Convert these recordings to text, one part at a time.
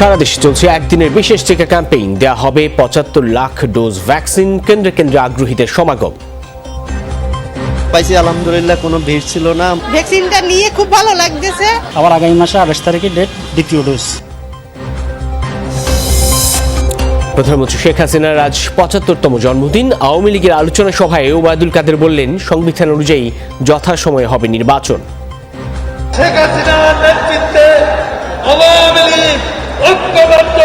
সারা দেশে চলছে একদিনের বিশেষ টিকা ক্যাম্পেইন। দেয়া হবে ৭৫ লাখ ডোজ ভ্যাকসিন। কেন্দ্রে কেন্দ্রে আগ্রহীদের সমাগম। পাইছি আলহামদুলিল্লাহ, কোনো ভিড় ছিল না। ভ্যাকসিনটা নিয়ে খুব ভালো লাগতেছে। আবার আগামী মাসে ২৮ তারিখে ডেট, দ্বিতীয় ডোজ। প্রধানমন্ত্রী শেখ হাসিনার আজ ৭৫তম জন্মদিন। আওয়ামী লীগের আলোচনা সভায় ওবায়দুল কাদের বললেন, সংবিধান অনুযায়ী যথাসময়ে হবে নির্বাচন। শেখ হাসিনার নেতৃত্বে আওয়ামী লীগ ঐক্যবদ্ধ,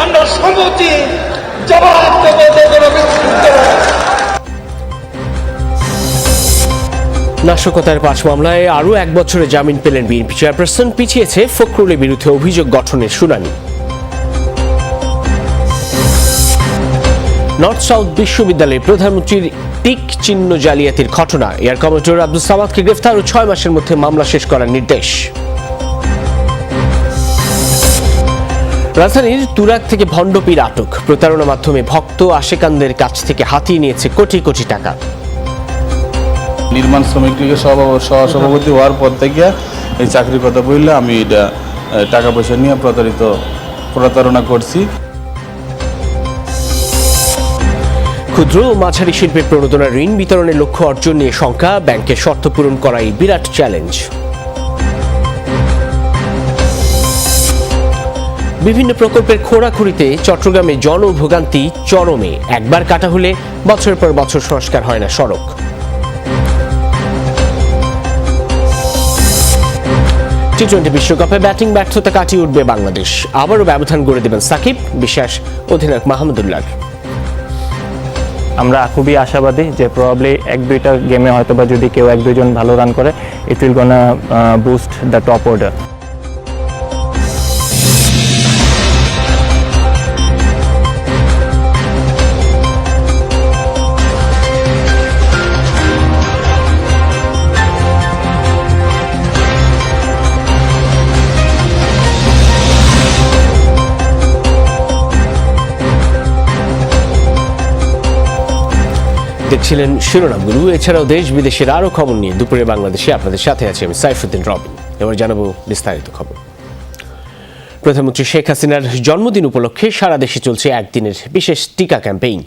আমরা সমুচিত জবাব দেব। নাশকতার ৫ মামলায় আরও ১ বছরের জামিন পেলেন বিএনপি চেয়ারপারসন। পিছিয়েছে ফখরুলের বিরুদ্ধে অভিযোগ গঠনের শুনানি। নর্থ সাউথ বিশ্ববিদ্যালয়ে প্রধানমন্ত্রীর টিক চিহ্ন জালিয়াতির ঘটনা। এয়ার কমান্ডার আব্দুল সামাদকে গ্রেফতার ও ৬ মাসের মধ্যে মামলা শেষ করার নির্দেশ। রাজধানীর তুরাগ থেকে ভণ্ডপীর আটক। প্রতারণার মাধ্যমে ভক্ত আশেকানদের কাছ থেকে হাতিয়ে নিয়েছে কোটি কোটি টাকা। নির্মাণ শ্রমিক লীগের সহসভাপতি হওয়ার পর থেকে এই চাকরির কথা বললে আমি এটা টাকা পয়সা নিয়ে প্রতারণা করছি। ক্ষুদ্র ও মাঝারি শিল্পের প্রণোদনা ঋণ বিতরণের লক্ষ্য অর্জন নিয়ে শঙ্কা। ব্যাংকের শর্ত পূরণ করাই বিরাট চ্যালেঞ্জ। বিভিন্ন প্রকল্পের খোঁড়াখুঁড়িতে চট্টগ্রামে জনভোগান্তি চরমে। একবার কাটা হলে বছরের পর বছর সংস্কার হয় না সড়ক। টি-20 বিশ্বকাপে ব্যাটিং ব্যর্থতা কাটিয়ে উঠবে বাংলাদেশ। আবারও ব্যবধান গড়ে দেবেন সাকিব, বিশ্বাস অধিনায়ক মাহমুদুল্লাহর। আমরা খুবই আশাবাদী যে প্রবাবলি ১-২টা গেমে হয়তোবা যদি কেউ ১-২ জন ভালো রান করে, it will gonna boost the top order. দেখছিলেন শিরোনামগুলো। এছাড়াও দেশ বিদেশের আরো খবর নিয়ে দুপুরে বাংলাদেশে আপনাদের সাথে আছি আমি সাইফুদ্দিন রবিন। এবার জানাবো বিস্তারিত খবর। প্রধানমন্ত্রী শেখ হাসিনার জন্মদিন উপলক্ষে সারা দেশে চলছে একদিনের বিশেষ টিকা ক্যাম্পেইন।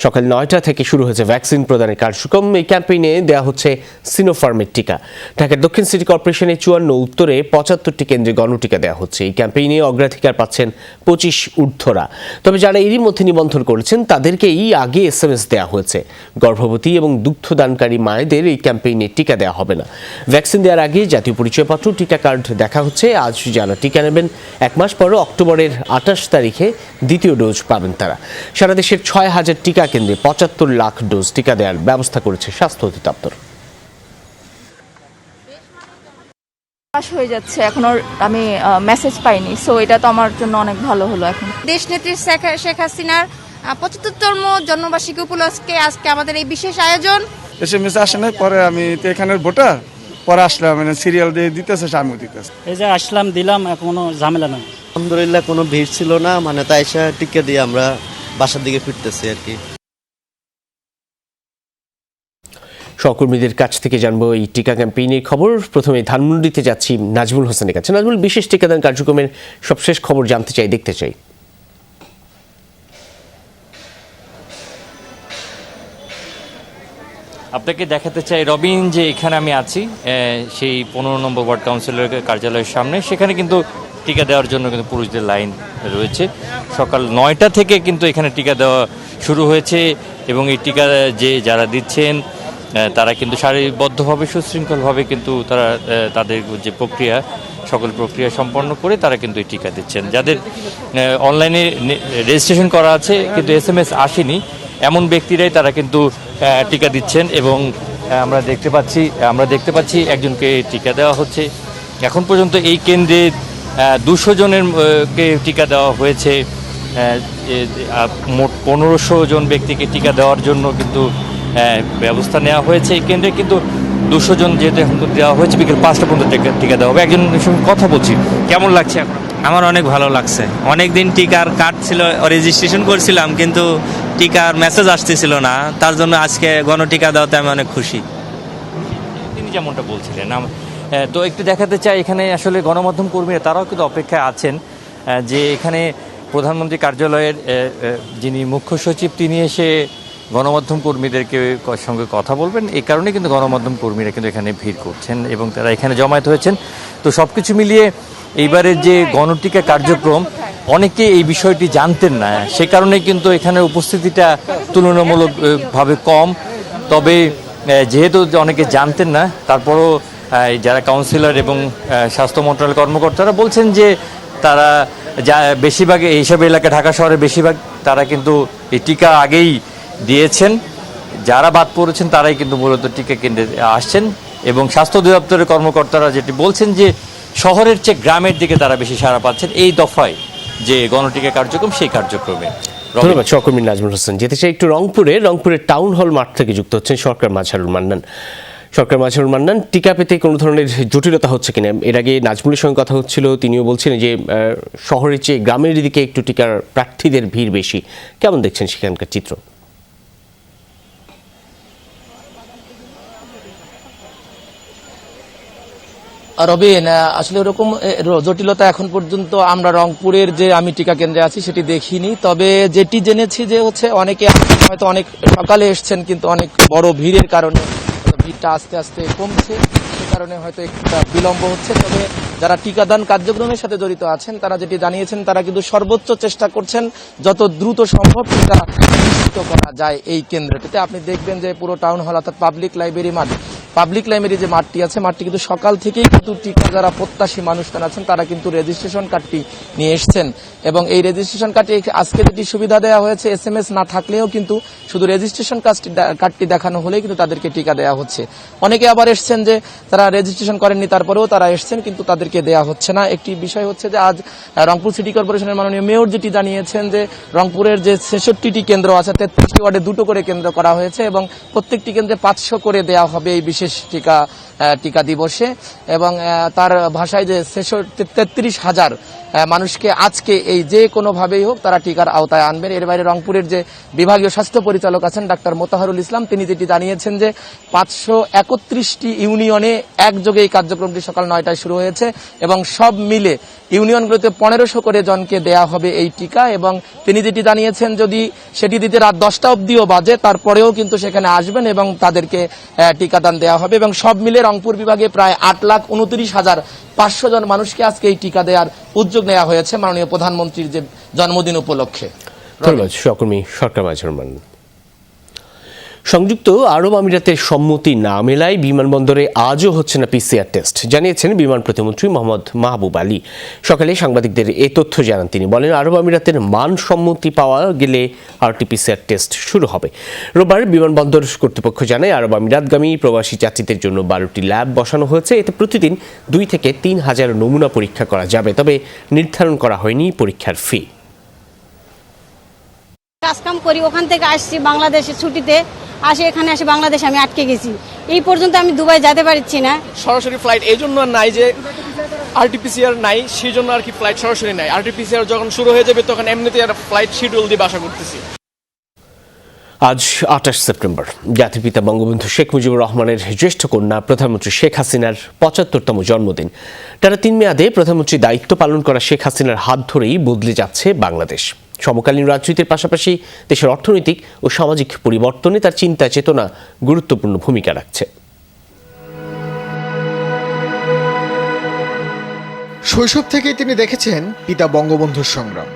সকাল ৯টা থেকে শুরু হয়েছে ভ্যাকসিন প্রদানের কার্যক্রম। এই ক্যাম্পেইনে দেওয়া হচ্ছে সিনোফার্মের টিকা। ঢাকার দক্ষিণ সিটি কর্পোরেশনে ৫৪, উত্তরে ৭৫টি কেন্দ্রে গণটিকা দেওয়া হচ্ছে। এই ক্যাম্পেইনে অগ্রাধিকার পাচ্ছেন ২৫ ঊর্ধ্বরা। তবে যারা এরই মধ্যে নিবন্ধন করেছেন তাদেরকেই আগে SMS দেওয়া হয়েছে। গর্ভবতী এবং দুগ্ধদানকারী মায়েদের এই ক্যাম্পেইনে টিকা দেওয়া হবে না। ভ্যাকসিন দেওয়ার আগে জাতীয় পরিচয়পত্র, টিকা কার্ড দেখা হচ্ছে। আজ যারা টিকা নেবেন, ১ মাস পর অক্টোবরের ২৮ তারিখে দ্বিতীয় ডোজ পাবেন তারা। সারা দেশের ৬,০০০ টিকা কেন্দ্রে ৭৫ লাখ ডোজ টিকা দেওয়ার ব্যবস্থা করেছে স্বাস্থ্য অধিদপ্তর। হয়ে যাচ্ছে, এখনো আমি মেসেজ পাইনি, সো এটা তো আমার জন্য অনেক ভালো হলো। এখন দেশনেত্রী শেখ হাসিনার ৭৫তম জন্মবার্ষিকী উপলক্ষে আজকে আমাদের এই বিশেষ আয়োজন। SMS আসে নাই, পরে আমি তো এখানের ভোটার, পরে আসলাম, মানে সিরিয়াল দিয়ে দিতেছে, আমিও দিতেছে। এই যে আসলাম, দিলাম, কোনো ঝামেলা নাই। আলহামদুলিল্লাহ, কোনো ভিড় ছিল না, মানে তাই টিকা দিয়ে আমরা বাসার দিকে ফিরতেছি আর কি। সহকর্মীদের কাছ থেকে জানবো এই টিকা ক্যাম্পেইনের খবর। প্রথমে ধানমন্ডিতে যাচ্ছি নাজমুল হোসেনের কাছে। নাজমুল, বিশেষ টিকাদান কার্যক্রমের সবশেষ খবর জানতে চাই, দেখতে চাই। আপনাকে দেখাতে চাই রবিন, যে এখানে আমি আছি সেই ১৫ নম্বর ওয়ার্ড কাউন্সিলরের কার্যালয়ের সামনে। সেখানে কিন্তু টিকা দেওয়ার জন্য কিন্তু পুরুষদের লাইন রয়েছে। সকাল ৯টা থেকে কিন্তু এখানে টিকা দেওয়া শুরু হয়েছে এবং এই টিকা যারা দিচ্ছেন তারা কিন্তু সারিবদ্ধভাবে, সুশৃঙ্খলভাবে কিন্তু তারা তাদের যে প্রক্রিয়া, সকল প্রক্রিয়া সম্পন্ন করে তারা কিন্তু এই টিকা দিচ্ছেন। যাদের অনলাইনে রেজিস্ট্রেশন করা আছে কিন্তু SMS আসেনি, এমন ব্যক্তিরাই তারা কিন্তু টিকা দিচ্ছেন। এবং আমরা দেখতে পাচ্ছি একজনকে টিকা দেওয়া হচ্ছে। এখন পর্যন্ত এই কেন্দ্রে ২০০ জনেরকে টিকা দেওয়া হয়েছে। মোট ১৫০০ জন ব্যক্তিকে টিকা দেওয়ার জন্য কিন্তু ব্যবস্থা নেওয়া হয়েছে। এই কেন্দ্রে কিন্তু ২০০ জন যেহেতু এখন দেওয়া হয়েছে, বিকেল ৫টা পর্যন্ত টিকা দেওয়া হবে। একজনের সঙ্গে কথা বলছি, কেমন লাগছে এখন? আমার অনেক ভালো লাগছে। অনেক দিন টিকার কার্ড ছিল, রেজিস্ট্রেশন করছিলাম, কিন্তু টিকার মেসেজ আসতেছিল না, তার জন্য আজকে গণটিকা দেওয়াতে আমি অনেক খুশি। তিনি যেমনটা বলছিলেন, তো একটু দেখাতে চাই এখানে আসলে গণমাধ্যম কর্মীরা তারাও কিন্তু অপেক্ষায় আছেন যে এখানে প্রধানমন্ত্রী কার্যালয়ের যিনি মুখ্য সচিব তিনি এসে গণমাধ্যম কর্মীদেরকে সঙ্গে কথা বলবেন, এই কারণে কিন্তু গণমাধ্যম কর্মীরা কিন্তু এখানে ভিড় করছেন এবং তারা এখানে জমায়েত হয়েছেন। তো সব কিছু মিলিয়ে এইবারের যে গণটিকা কার্যক্রম অনেকে এই বিষয়টি জানতেন না, সে কারণে কিন্তু এখানে উপস্থিতিটা তুলনামূলকভাবে কম। তবে যেহেতু অনেকে জানতেন না, তারপরও যারা কাউন্সিলর এবং স্বাস্থ্য মন্ত্রণালয়ের কর্মকর্তারা বলছেন যে তারা যা বেশিরভাগ এইসব এলাকা ঢাকা শহরের বেশিরভাগ তারা কিন্তু এই টিকা আগেই দিয়েছেন। যারা বাদ পড়েছেন তারাই কিন্তু মূলত টিকা কেন্দ্রে আসছেন এবং স্বাস্থ্য অধিদপ্তরের কর্মকর্তারা যেটি বলছেন যে শহরের চেয়ে গ্রামের দিকে তারা বেশি সাড়া পাচ্ছেন এই দফায় যে গণটিকা কার্যক্রম সেই কার্যক্রমে। ধন্যবাদ সহকর্মী নাজমুল হোসেন। যেতে চাই একটু রংপুরের টাউন হল মাঠ থেকে যুক্ত হচ্ছেন সরকার মাজহারুল মান্নান। সরকার মাজহারুল মান্নান, টিকা পেতে কোনো ধরনের জটিলতা হচ্ছে কিনা? এর আগে নাজমুলের সঙ্গে কথা হচ্ছিল, তিনিও বলছেন যে শহরের চেয়ে গ্রামের দিকে একটু টিকার প্রার্থীদের ভিড় বেশি। কেমন দেখছেন সেখানকার চিত্র? রবিন, আসলে ওরকম জটিলতা এখন পর্যন্ত আমরা রংপুরের যে আমি টিকা কেন্দ্রে আছি সেটি দেখিনি। তবে যেটি জেনেছি যে হচ্ছে অনেকে হয়তো অনেক সকালে এসছেন, কিন্তু অনেক বড় ভিড়ের কারণে ভিড়টা আস্তে আস্তে কমছে, সে কারণে হয়তো একটা বিলম্ব হচ্ছে। তবে যারা টিকাদান কার্যক্রমের সাথে জড়িত আছেন তারা যেটি জানিয়েছেন, তারা কিন্তু সর্বোচ্চ চেষ্টা করছেন যত দ্রুত সম্ভব টিকা নিশ্চিত করা যায় এই কেন্দ্রটিতে। আপনি দেখবেন যে পুরো টাউন হল অর্থাৎ পাবলিক লাইব্রেরি যে মাঠটি আছে, মাঠটি কিন্তু সকাল থেকেই কিন্তু টিকা যারা প্রত্যাশী মানুষজন আছেন তারা কিন্তু রেজিস্ট্রেশন কার্ডটি নিয়ে এসছেন এবং এই রেজিস্ট্রেশন কার্ডে আজকে যেটি সুবিধা দেওয়া হয়েছে, SMS না থাকলেও কিন্তু শুধু রেজিস্ট্রেশন কার্ডটি দেখানো হলেই কিন্তু তাদেরকে টিকা দেওয়া হচ্ছে। অনেকে আবার এসছেন যে তারা রেজিস্ট্রেশন করেননি, তারপরেও তারা এসছেন কিন্তু তাদেরকে দেওয়া হচ্ছে না। একটি বিষয় হচ্ছে যে আজ রংপুর সিটি কর্পোরেশনের মাননীয় মেয়র যেটি জানিয়েছেন যে রংপুরের যে 66টি কেন্দ্র আছে 33টি ওয়ার্ডে 2টো করে কেন্দ্র করা হয়েছে এবং প্রত্যেকটি কেন্দ্রে 500 করে দেওয়া হবে এই বিশেষ টিকা দিবসে। এবং তার ভাষায় যে 33,000 মানুষকে আজকে এই যে কোনোভাবেই হোক তারা টিকার আওতায় আনবেন। এর বাইরে রংপুরের যে বিভাগীয় স্বাস্থ্য পরিচালক আছেন ডাক্তার মোতাহারুল ইসলাম, তিনি যেটি জানিয়েছেন যে 531টি ইউনিয়নে একযোগে এই কার্যক্রমটি সকাল 9টায় শুরু হয়েছে এবং সব মিলে ইউনিয়নগুলোতে 1500 করে জনকে দেয়া হবে এই টিকা। এবং তিনি যেটি জানিয়েছেন যদি সেটি দিতে রাত 10টা অবধিও বাজে তারপরেও কিন্তু সেখানে আসবেন এবং তাদেরকে টিকাদান দেওয়া হবে। এবং সব মিলে রংপুর বিভাগে প্রায় 8,29,500 জন মানুষকে আজকে এই টিকা দেওয়ার উদ্যোগ নেওয়া হয়েছে মাননীয় প্রধানমন্ত্রীর যে জন্মদিন উপলক্ষে। ধন্যবাদ সহকর্মী সরকার মাজহারুল মান্নান। সংযুক্ত আরব আমিরাতের সম্মতি না মেলায় বিমানবন্দরে আজও হচ্ছে না PCR টেস্ট, জানিয়েছেন বিমান প্রতিমন্ত্রী মোহাম্মদ মাহবুব আলী। সকালে সাংবাদিকদের এ তথ্য জানান তিনি। বলেন, আরব আমিরাতের মান সম্মতি পাওয়া গেলে RT-PCR টেস্ট শুরু হবে। রোববার বিমানবন্দর কর্তৃপক্ষ জানায় আরব আমিরাতগামী প্রবাসী যাত্রীদের জন্য 12টি ল্যাব বসানো হয়েছে। এতে প্রতিদিন 2 থেকে 3,000 নমুনা পরীক্ষা করা যাবে, তবে নির্ধারণ করা হয়নি পরীক্ষার ফি। কাজকাম করি, ওখান থেকে আসছি বাংলাদেশে ছুটিতে, আসে এখানে আসে বাংলাদেশে আমি আটকে গেছি। এই পর্যন্ত আমি দুবাই যেতে পারছি না। সরাসরি ফ্লাইট এই জন্য নাই যে RT-PCR নাই, সেই জন্য আর কি ফ্লাইট সরাসরি নাই। RT-PCR যখন শুরু হয়ে যাবে তখন এমনিতেই আর ফ্লাইট শিডিউল দিয়ে আশা করতেছি। আজ 28 সেপ্টেম্বর জাতির পিতা বঙ্গবন্ধু শেখ মুজিবুর রহমানের জ্যেষ্ঠ কন্যা প্রধানমন্ত্রী শেখ হাসিনার 75তম জন্মদিন। টানা 3 মেয়াদে প্রধানমন্ত্রী দায়িত্ব পালন করা শেখ হাসিনার হাত ধরেই বদলে যাচ্ছে বাংলাদেশ। সমকালীন রাজনীতির পাশাপাশি দেশের অর্থনৈতিক ও সামাজিক পরিবর্তনে তার চিন্তা চেতনা গুরুত্বপূর্ণ ভূমিকা রাখছে। শৈশব থেকেই তিনি দেখেছেন পিতা বঙ্গবন্ধুর সংগ্রাম।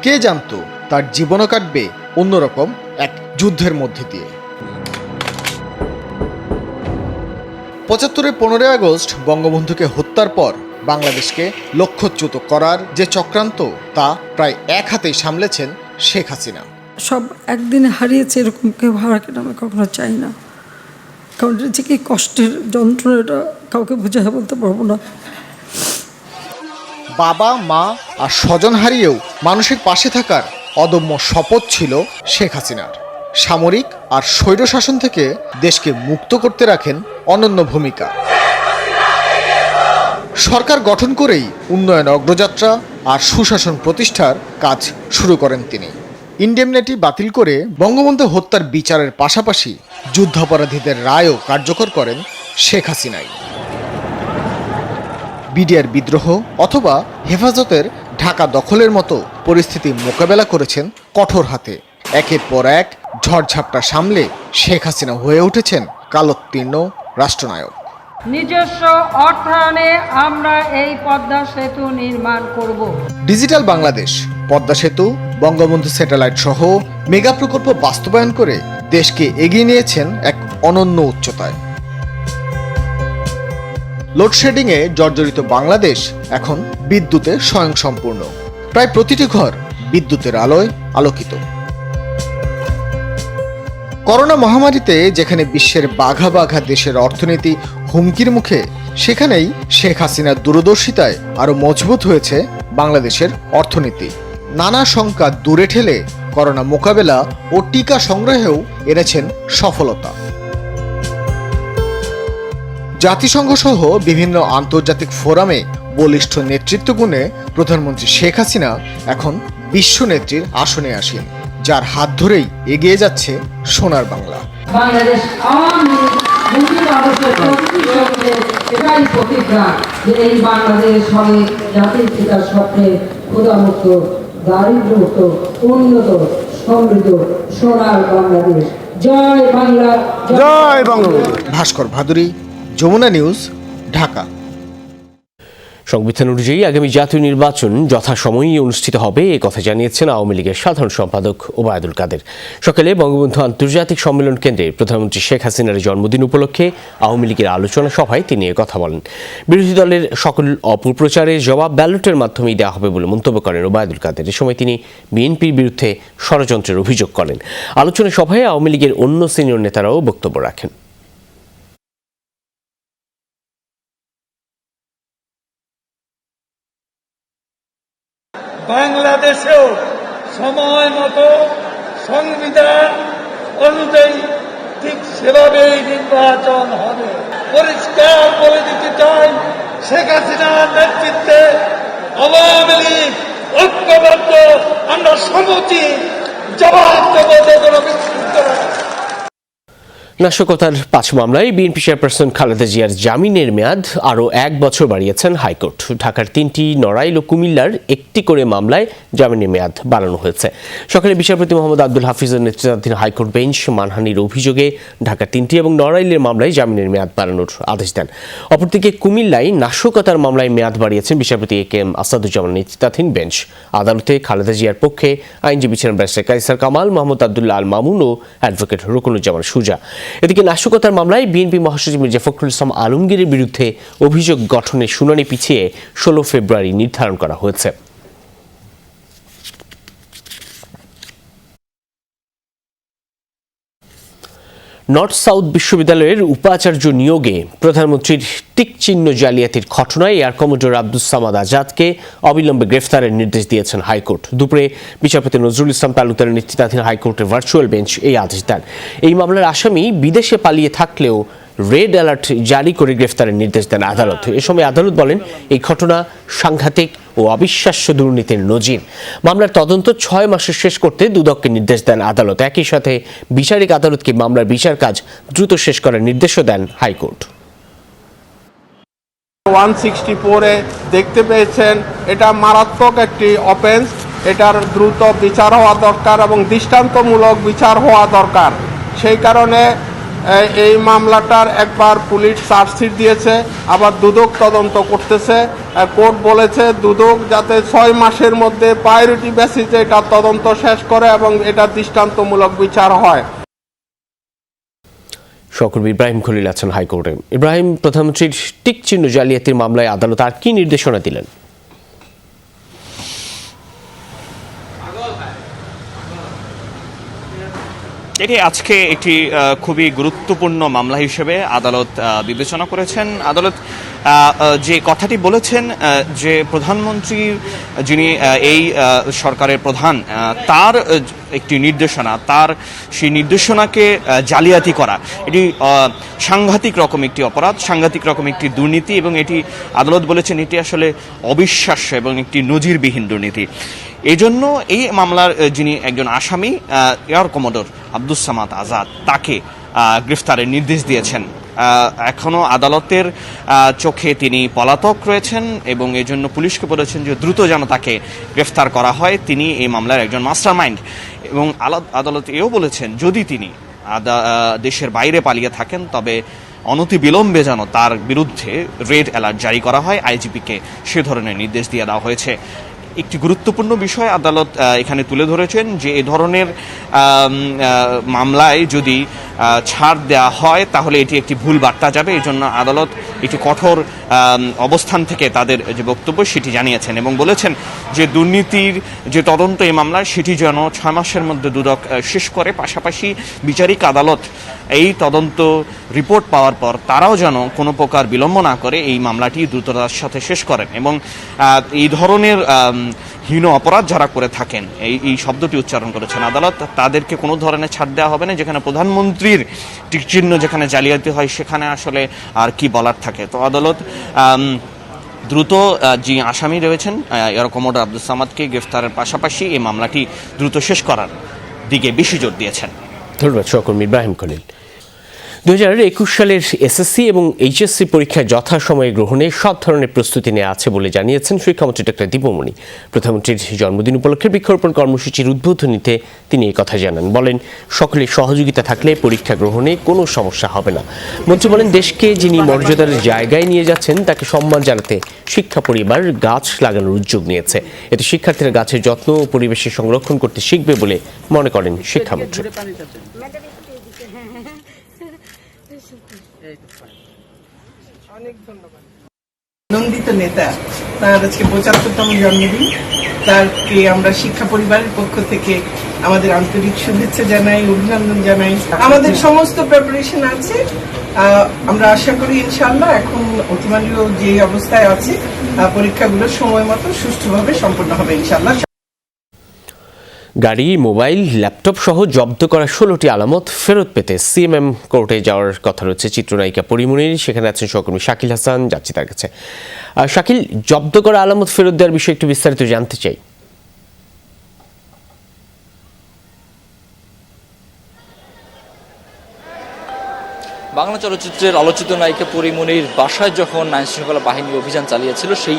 কে জানতো তার জীবনও কাটবে অন্যরকম এক যুদ্ধের মধ্যে দিয়ে। 75-এর 15 আগস্ট বঙ্গবন্ধুকে হত্যার পর বাংলাদেশকে লক্ষ্যচ্যুত করার যে চক্রান্ত তা প্রায় এক হাতেই সামলেছেন শেখ হাসিনা। সব একদিনে হারিয়েছে এরকম কেউ হারাকে আমি কখনো চাই না, কারণ এটা যে কি কষ্টের যন্ত্রণাটা কাউকে বোঝায় বলতে পারবো না। বাবা মা আর স্বজন হারিয়েও মানুষের পাশে থাকার অদম্য শপথ ছিল শেখ হাসিনার। সামরিক আর স্বৈরশাসন থেকে দেশকে মুক্ত করতে রাখেন অনন্য ভূমিকা। সরকার গঠন করেই উন্নয়ন অগ্রযাত্রা আর সুশাসন প্রতিষ্ঠার কাজ শুরু করেন তিনি। ইনডেমনিটি বাতিল করে বঙ্গবন্ধু হত্যার বিচারের পাশাপাশি যুদ্ধাপরাধীদের রায়ও কার্যকর করেন শেখ হাসিনাই। বিডিআর বিদ্রোহ অথবা হেফাজতের ঢাকা দখলের মতো পরিস্থিতি মোকাবেলা করেছেন কঠোর হাতে। একের পর এক ঝড়ঝাপটা সামলে শেখ হাসিনা হয়ে উঠেছেন কালোত্তীর্ণ রাষ্ট্রনায়ক। নিজস্ব অর্থায়নে আমরা এই পদ্মা সেতু নির্মাণ করব। ডিজিটাল বাংলাদেশ, পদ্মা সেতু, বঙ্গবন্ধু স্যাটেলাইট সহ মেগা প্রকল্প বাস্তবায়ন করে দেশকে এগিয়ে নিয়েছেন এক অনন্য উচ্চতায়। লোডশেডিংয়ে জর্জরিত বাংলাদেশ এখন বিদ্যুতে স্বয়ংসম্পূর্ণ। প্রায় প্রতিটি ঘর বিদ্যুতের আলোয় আলোকিত। করোনা মহামারীতে যেখানে বিশ্বের বাঘা বাঘা দেশের অর্থনীতি হুমকির মুখে, সেখানেই শেখ হাসিনার দূরদর্শিতায় আরও মজবুত হয়েছে বাংলাদেশের অর্থনীতি। নানা শঙ্কা দূরে ঠেলে করোনা মোকাবেলা ও টিকা সংগ্রহেও এনেছেন সফলতা। জাতিসংঘ সহ বিভিন্ন আন্তর্জাতিক ফোরামে বলিষ্ঠ নেতৃত্বগুণে প্রধানমন্ত্রী শেখ হাসিনা এখন বিশ্ব নেত্রীর আসনে আসীন, যার হাত ধরেই এগিয়ে যাচ্ছে সোনার বাংলা। বাংলাদেশ আওয়ামী লীগ এটাই প্রতিজ্ঞা যে এই বাংলাদেশ হবে জাতির পিতার স্বপ্নে ক্ষুধামুক্ত, দারিদ্র্যমুক্ত, উন্নত, সমৃদ্ধ সোনার বাংলাদেশ। জয় বাংলা, জয় বঙ্গবন্ধু। ভাস্কর ভাদুরী, যমুনা নিউজ, ঢাকা। সংবিধান অনুযায়ী আগামী জাতীয় নির্বাচন যথাসময়েই অনুষ্ঠিত হবে এ কথা জানিয়েছেন আওয়ামী লীগের সাধারণ সম্পাদক ওবায়দুল কাদের। সকালে বঙ্গবন্ধু আন্তর্জাতিক সম্মেলন কেন্দ্রে প্রধানমন্ত্রী শেখ হাসিনার জন্মদিন উপলক্ষে আওয়ামী লীগের আলোচনা সভায় তিনি কথা বলেন। বিরোধী দলের সকল অপপ্রচারের জবাব ব্যালটের মাধ্যমেই দেওয়া হবে বলে মন্তব্য করেন ওবায়দুল কাদের। এ সময় তিনি বিএনপির বিরুদ্ধে ষড়যন্ত্রের অভিযোগ করেন। আলোচনা সভায় আওয়ামী লীগের অন্য সিনিয়র নেতারাও বক্তব্য রাখেন। বাংলাদেশেও সময় মতো সংবিধান অনুযায়ী ঠিক সেভাবেই নির্বাচন হবে। পরিষ্কার বলে দিতে চাই, শেখ হাসিনার নেতৃত্বে আওয়ামী লীগ ঐক্যবদ্ধ, আমরা সমুচিত জবাব দেব যে কোনো বিশৃঙ্খলা। নাশকতার 5 মামলায় বিএনপি চেয়ারপারসন খালেদা জিয়ার জামিনের মেয়াদ আরও 1 বছর বাড়িয়েছেন হাইকোর্ট। ঢাকার 3টি, নড়াইল ও কুমিল্লার 1টি করে মামলায় জামিনের মেয়াদ বাড়ানো হয়েছে। সকালে বিচারপতি মোহাম্মদ আব্দুল হাফিজের নেতৃত্বাধীন হাইকোর্ট বেঞ্চ মানহানির অভিযোগে ঢাকার 3টি এবং নড়াইলের মামলায় জামিনের মেয়াদ বাড়ানোর আদেশ দেন। অপরদিকে কুমিল্লায় নাশকতার মামলায় মেয়াদ বাড়িয়েছেন বিচারপতি এ.কে.এম. আসাদুজ্জামান নেতৃত্বাধীন বেঞ্চ। আদালতে খালেদা জিয়ার পক্ষে আইনজীবী ছিলেন ব্যারিস্টার কায়সার কামাল, মোহাম্মদ আব্দুল্লাহ আল মামুন ও অ্যাডভোকেট রুকনুজ্জামান সুজা। এদিকে নাশকতার মামলায় বিএনপি মহাসচিব মির্জা ফখরুল ইসলাম আলমগীরের বিরুদ্ধে অভিযোগ গঠনের শুনানি পিছিয়ে 16 ফেব্রুয়ারি নির্ধারণ করা হয়েছে। নর্থ সাউথ বিশ্ববিদ্যালয়ের উপাচার্য নিয়োগে প্রধানমন্ত্রীর টিক চিহ্ন জালিয়াতির ঘটনায় এয়ার কমোডোর আব্দুস সামাদ আজাদকে অবিলম্বে গ্রেফতারের নির্দেশ দিয়েছেন হাইকোর্ট। দুপুরে বিচারপতি নজরুল ইসলাম তালুকদারের নেতৃত্বাধীন হাইকোর্টের ভার্চুয়াল বেঞ্চ এই আদেশ দেন। এই মামলার আসামি বিদেশে পালিয়ে থাকলেও রেড অ্যালার্ট জারি করে গ্রেফতারের নির্দেশ দেন আদালত। এ সময় আদালত বলেন, এই ঘটনা সাংঘাতিক ও অবিশ্বাস্য দুর্নীতির নজির। মামলার তদন্ত 6 মাসে শেষ করতে দুদককে নির্দেশ দেন আদালত। একই সাথে বিচারিক আদালতকে মামলার বিচার কাজ দ্রুত শেষ করার নির্দেশও দেন হাইকোর্ট। 164-এ দেখতে পেয়েছেন, এটা মারাত্মক একটি অফেন্স। এটার দ্রুত বিচার হওয়া দরকার এবং দৃষ্টান্তমূলক বিচার হওয়া দরকার। সেই কারণে এই মামলাটার একবার পুলিশ চার্জশিট দিয়েছে, আবার দুদক তদন্ত করতেছে। কোর্ট বলেছে দুদক যাতে 6 মাসের মধ্যে প্রায়োরিটি বেসিসে এটা তদন্ত শেষ করে এবং এটা দৃষ্টান্তমূলক বিচার হয়। সহকর্মী ইব্রাহিম খলিল আছেন হাইকোর্টে। ইব্রাহিম, প্রধানমন্ত্রীর টিক চিহ্ন জালিয়াতির মামলায় আদালত আর কি নির্দেশনা দিলেন? এটি আজকে একটি খুবই গুরুত্বপূর্ণ মামলা হিসেবে আদালত বিবেচনা করেছেন। আদালত যে কথাটি বলেছেন যে প্রধানমন্ত্রী যিনি এই সরকারের প্রধান, তার একটি নির্দেশনা, তার সেই নির্দেশনাকে জালিয়াতি করা এটি সাংঘাতিক রকম একটি অপরাধ, সাংঘাতিক রকম একটি দুর্নীতি এবং এটি আদালত বলেছেন এটি আসলে অবিশ্বাস্য এবং একটি নজিরবিহীন দুর্নীতি। এই জন্য এই মামলার যিনি একজন আসামি এয়ার কমোডোর আব্দুস সামাদ আজাদ, তাকে গ্রেফতারের নির্দেশ দিয়েছেন এখনো আদালতের চোখে তিনি পলাতক রয়েছেন এবং এজন্য পুলিশকে বলেছেন যে দ্রুত যেন তাকে গ্রেফতার করা হয়। তিনি এই মামলার একজন মাস্টারমাইন্ড এবং আদালত এও বলেছেন যদি তিনি দেশের বাইরে পালিয়ে থাকেন তবে অনতিবিলম্বে যেন তার বিরুদ্ধে রেড অ্যালার্ট জারি করা হয়। আইজিপিকে সে ধরনের নির্দেশ দিয়ে দেওয়া হয়েছে। একটি গুরুত্বপূর্ণ বিষয় আদালত এখানে তুলে ধরেছেন যে এ ধরনের মামলায় যদি ছাড় দেওয়া হয় তাহলে এটি একটি ভুল বার্তা যাবে। এই জন্য আদালত একটি কঠোর অবস্থান থেকে তাদের যে বক্তব্য সেটি জানিয়েছেন এবং বলেছেন যে দুর্নীতির যে তদন্ত এই মামলায় সেটি যেন 6 মাসের মধ্যে দুদক শেষ করে। পাশাপাশি বিচারিক আদালত এই তদন্ত রিপোর্ট পাওয়ার পর তারাও যেন কোনো প্রকার বিলম্ব না করে এই মামলাটি দ্রুততার সাথে শেষ করেন এবং এই ধরনের হীন অপরাধ যারা করে থাকেন এই শব্দটি উচ্চারণ করেছেন আদালত, তাদেরকে কোনো ধরনের ছাড় দেওয়া হবে না। যেখানে প্রধানমন্ত্রীর টিকচিহ্ন যেখানে জালিয়াতি হয় সেখানে আসলে আর কি বলার থাকে। তো আদালত দ্রুত যে আসামি রয়েছেন এয়ার কমোডর আব্দুল সামাদকে গ্রেফতারের পাশাপাশি এই মামলাটি দ্রুত শেষ করার দিকে বেশি জোর দিয়েছেন। ধন্যবাদ সহকর্মী ইব্রাহিম খলিল। 2021 সালের এসএসসি এবং এইচএসসি পরীক্ষা যথাসময়ে গ্রহণে সব ধরনের প্রস্তুতি নেওয়া আছে বলে জানিয়েছেন শিক্ষামন্ত্রী ডক্টর দীপমণি। প্রধানমন্ত্রীর জন্মদিন উপলক্ষে বৃক্ষরোপণ কর্মসূচির উদ্বোধনীতে তিনি এই কথা জানান। বলেন সকলের সহযোগিতা থাকলে পরীক্ষা গ্রহণে কোনো সমস্যা হবে না। মন্ত্রী বলেন দেশকে যিনি মর্যাদার জায়গায় নিয়ে যাচ্ছেন তাকে সম্মান জানাতে শিক্ষা পরিবার গাছ লাগানোর উদ্যোগ নিয়েছে। এতে শিক্ষার্থীরা গাছের যত্ন ও পরিবেশের সংরক্ষণ করতে শিখবে বলে মনে করেন শিক্ষামন্ত্রী। আনন্দিত নেতা তার আজকে 75তম জন্মদিন, তাকে আমরা শিক্ষা পরিবারের পক্ষ থেকে আমাদের আন্তরিক শুভেচ্ছা জানাই, অভিনন্দন জানাই। আমাদের সমস্ত প্রিপারেশন আছে, আমরা আশা করি ইনশাআল্লাহ এখন অতিমানীয় যে অবস্থায় আছে পরীক্ষাগুলো সময় মতো সুষ্ঠুভাবে সম্পন্ন হবে ইনশাআল্লাহ। গাড়ি, মোবাইল, ল্যাপটপ সহ জব্দ করা 16টি আলামত ফেরত পেতে সিএমএম কোর্টে যাওয়ার কথা রয়েছে চিত্রনায়িকা পরিমণির। সেখানে আছেন সহকর্মী শাকিল হাসান, যাচ্ছি তার কাছে। শাকিল, জব্দ করা আলামত ফেরত দেওয়ার বিষয়ে একটু বিস্তারিত জানতে চাই। বাংলা চলচ্চিত্রের আলোচিত নায়িকা পরিমণির বাসায় যখন আইনশৃঙ্খলা বাহিনী অভিযান চালিয়েছিল সেই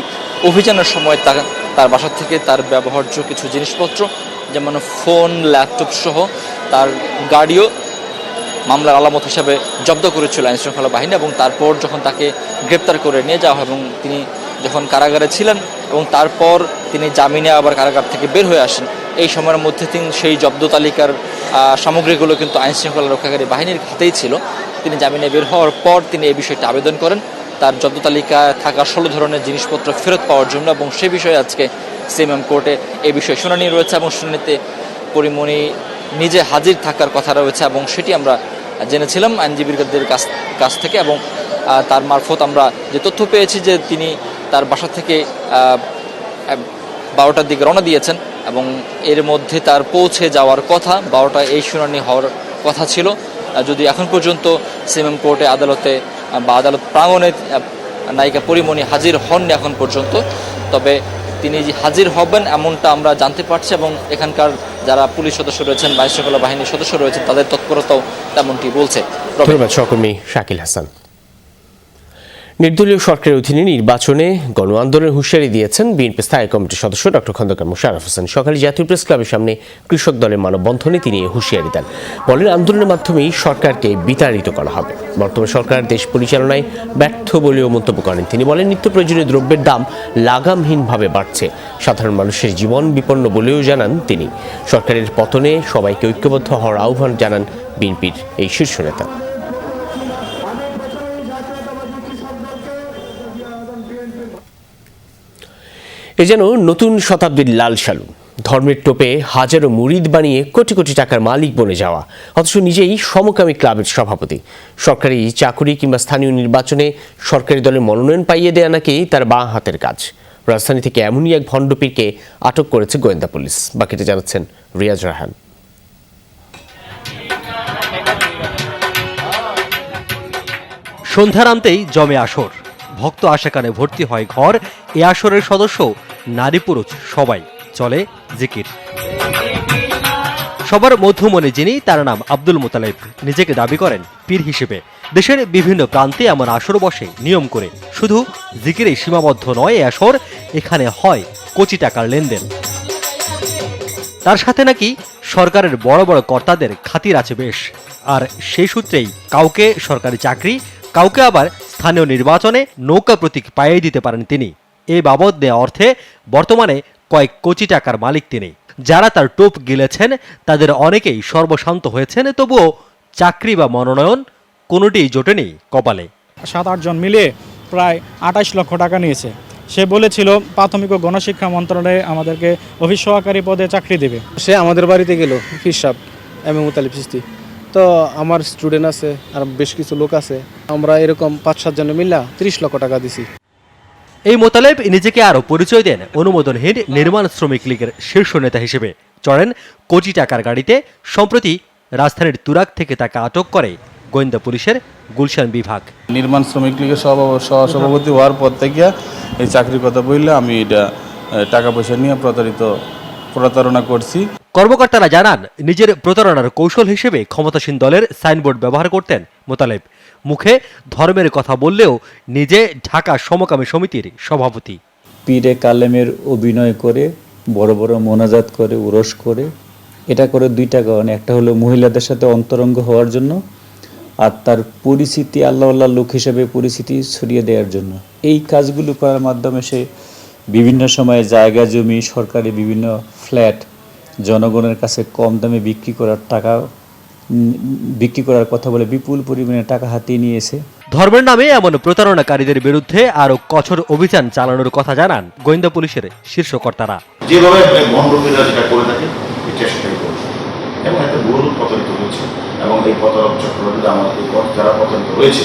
অভিযানের সময় তার বাসা থেকে তার ব্যবহার্য কিছু জিনিসপত্র যেমন ফোন, ল্যাপটপ সহ তার গাড়িও মামলার আলামত হিসাবে জব্দ করেছিল আইনশৃঙ্খলা বাহিনী এবং তারপর যখন তাকে গ্রেপ্তার করে নিয়ে যাওয়া হয় এবং তিনি যখন কারাগারে ছিলেন এবং তারপর তিনি জামিনে আবার কারাগার থেকে বের হয়ে আসেন, এই সময়ের মধ্যে তিনি সেই জব্দ তালিকার সামগ্রীগুলো কিন্তু আইনশৃঙ্খলা রক্ষাকারী বাহিনীর হাতেই ছিল। তিনি জামিনে বের হওয়ার পর তিনি এই বিষয়টি আবেদন করেন তার জব্দ তালিকায় থাকা 16 ধরনের জিনিসপত্র ফেরত পাওয়ার জন্য এবং সে বিষয়ে আজকে সিএমএম কোর্টে এই বিষয়ে শুনানি রয়েছে এবং শুনানিতে পরিমণি নিজে হাজির থাকার কথা রয়েছে এবং সেটি আমরা জেনেছিলাম আইনজীবীদের কাছ থেকে এবং তার মারফত আমরা যে তথ্য পেয়েছি যে তিনি তার বাসা থেকে 12টার দিকে রওনা দিয়েছেন এবং এর মধ্যে তার পৌঁছে যাওয়ার কথা 12টায় এই শুনানি হওয়ার কথা ছিল। যদি এখন পর্যন্ত সিএমএম কোর্টে আদালতে বা আদালত প্রাঙ্গণে নায়িকা পরিমণি হাজির হননি এখন পর্যন্ত, তবে তিনি যে হাজির হবেন এমনটা আমরা জানতে পারছি এবং এখানকার যারা পুলিশ সদস্য রয়েছেন, আইনশৃঙ্খলা বাহিনীর সদস্য রয়েছেন তাদের তৎপরতাও তেমনটি বলছে। ধন্যবাদ সহকর্মী শাকিল হাসান। নির্দলীয় সরকারের অধীনে নির্বাচনে গণ আন্দোলনের হুঁশিয়ারি দিয়েছেন বিএনপি স্থায়ী কমিটির সদস্য ডক্টর খন্দকার মোশাররফ হোসেন। সকালে জাতীয় প্রেস ক্লাবের সামনে কৃষক দলের মানববন্ধনে তিনি হুঁশিয়ারি দেন। বলেন আন্দোলনের মাধ্যমেই সরকারকে বিতাড়িত করা হবে। বর্তমান সরকার দেশ পরিচালনায় ব্যর্থ বলেও মন্তব্য করেন তিনি। বলেন নিত্য প্রয়োজনীয় দ্রব্যের দাম লাগামহীনভাবে বাড়ছে, সাধারণ মানুষের জীবন বিপন্ন বলেও জানান তিনি। সরকারের পতনে সবাইকে ঐক্যবদ্ধ হওয়ার আহ্বান জানান বিএনপির এই শীর্ষ নেতা। এ যেন নতুন শতাব্দীর লাল সালু, ধর্মের টোপে হাজারো মুরিদ বানিয়ে কোটি কোটি টাকার মালিক বনে যাওয়া, অথচ নিজেই সমকামী ক্লাবের সভাপতি। সরকারি চাকুরি কিংবা স্থানীয় নির্বাচনে সরকারি দলের মনোনয়ন পাইয়ে দেয়া নাকি তার বাঁ হাতের কাজ। রাজধানী থেকে এমনই এক ভণ্ডপীরকে আটক করেছে গোয়েন্দা পুলিশ। বাকিটা জানাচ্ছেন রিয়াজ রাহান। সন্ধ্যার আন্তেই জমে আসর, ভক্ত আশেকানে ভর্তি হয় ঘর। এ আসরের সদস্য নারী পুরুষ সবাই, চলে জিকির। সবার মধ্যমণি যিনি, তার নাম আব্দুল মোতালেব, নিজেকে দাবি করেন পীর হিসেবে। দেশের বিভিন্ন প্রান্তে এমন আসর বসে নিয়ম করে, শুধু জিকিরে সীমাবদ্ধ নয় এ আসর, এখানে হয় কোটি টাকার লেনদেন। তার সাথে নাকি সরকারের বড় বড় কর্তাদের খাতির আছে বেশ, আর সেই সূত্রেই কাউকে সরকারি চাকরি, কাউকে আবার স্থানীয় নির্বাচনে নৌকা প্রতীক পাইয়ে দিতে পারেন তিনি। এ বাবদ দেয়া অর্থে বর্তমানে কয়েক কোটি টাকার মালিক তিনি। যারা তার টোপ গিলেছেন তাদের অনেকেই সর্বশান্ত হয়েছেন, তবুও চাকরি বা মনোনয়ন কোনোটিই জোটেনি কপালে। 7-8 জন মিলে প্রায় 28 লক্ষ টাকা নিয়েছে। সে বলেছিল প্রাথমিক ও গণশিক্ষা মন্ত্রণালয়ে আমাদেরকে অফিস সহকারী পদে চাকরি দেবে। সে আমাদের বাড়িতে গেল, পীর সাহেব এম এ মুতালিব চিশতি। তো আমার স্টুডেন্ট আছে আর বেশ কিছু লোক আছে, আমরা এরকম 5-7 জন মিলে 30 লক্ষ টাকা দিছি। এই মোতালেব নিজেকে আরও পরিচয় দেন অনুমোদনহীন নির্মাণ শ্রমিক লীগের শীর্ষ নেতা হিসেবে। চড়েন কোটি টাকার গাড়িতে। সম্প্রতি রাজধানীর তুরাগ থেকে তাকে আটক করে গোয়েন্দা পুলিশের গুলশান বিভাগ। নির্মাণ শ্রমিক লীগের সহসভাপতি হওয়ার পর থেকে এই চাকরির কথা বললে আমি এটা টাকা পয়সা নিয়ে প্রতারণা করছি। কর্মকর্তারা জানান, নিজের প্রতারণার কৌশল হিসেবে ক্ষমতাসীন দলের সাইনবোর্ড ব্যবহার করতেন মোতালেব। মুখে ধর্মের কথা বললেও নিজে ঢাকা সমকামী সমিতির সভাপতি। পীরে কালেমের অভিনয় করে, বড় বড় মোনাজাত করে, উরস করে, এটা করে 2টা কারণে। একটা হলো মহিলাদের সাথে অন্তরঙ্গ হওয়ার জন্য, আর তার পরিচিতি আল্লাহ লোক হিসেবে পরিচিতি ছড়িয়ে দেওয়ার জন্য। এই কাজগুলো করার মাধ্যমে সে বিভিন্ন সময়ে জায়গা জমি, সরকারি বিভিন্ন ফ্ল্যাট জনগণের কাছে কম দামে বিক্রি করার কথা বলে বিপুল পরিমাণে টাকা হাতিয়ে নিয়েছে। ধর্মের নামে এমন প্রতারণাকারীদের বিরুদ্ধে আরো কঠোর অভিযান চালানোর কথা জানান গোয়েন্দা পুলিশের শীর্ষ কর্তারা। যেভাবে ভণ্ডপীরা যেটা করে থাকে চেষ্টাই করছে এবং একটা ভুল প্রতারিত হয়েছে, এবং এই প্রতারক চক্রবর্তী আমাদের যারা প্রতারিত হয়েছে